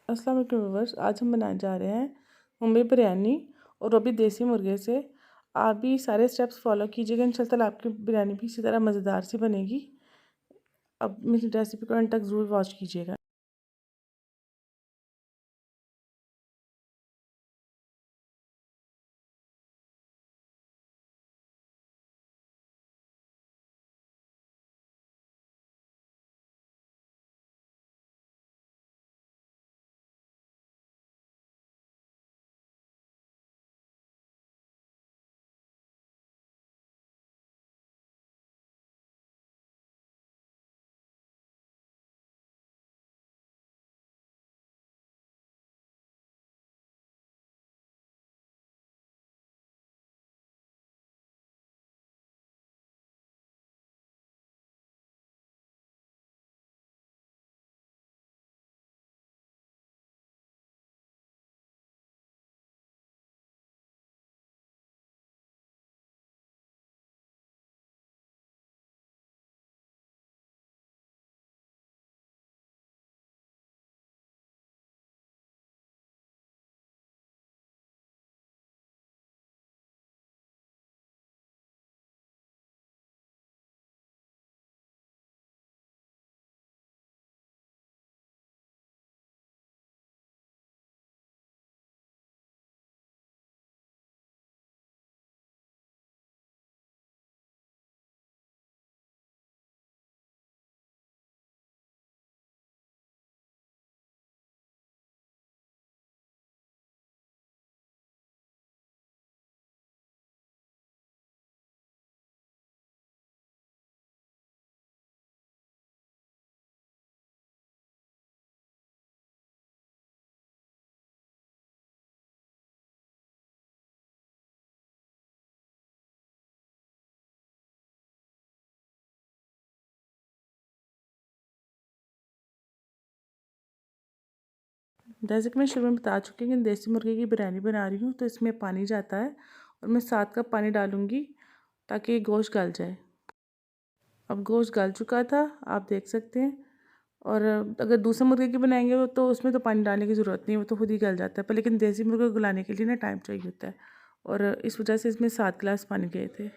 अस्सलाम वालेकुम व्यूअर्स। आज हम बनाने जा रहे हैं मुंबई बिरयानी और वो भी देसी मुर्गे से। आप भी सारे स्टेप्स फॉलो कीजिएगा, इंशाल्लाह आपकी बिरयानी भी इसी तरह मज़ेदार सी बनेगी। अब मेरी रेसिपी को अंत तक ज़रूर वॉच कीजिएगा। जैसे कि मैं शुरू में बता चुकी हूँ कि देसी मुर्गे की बिरयानी बना रही हूँ, तो इसमें पानी जाता है और मैं 7 कप पानी डालूँगी ताकि गोश्त गल जाए। अब गोश्त गल चुका था, आप देख सकते हैं। और अगर दूसरे मुर्गे की बनाएंगे वो तो उसमें तो पानी डालने की ज़रूरत नहीं है, वो तो खुद ही गल जाता है। पर लेकिन देसी मुर्गे को गलाने के लिए ना टाइम चाहिए होता है, और इस वजह से इसमें 7 गिलास पानी गए थे।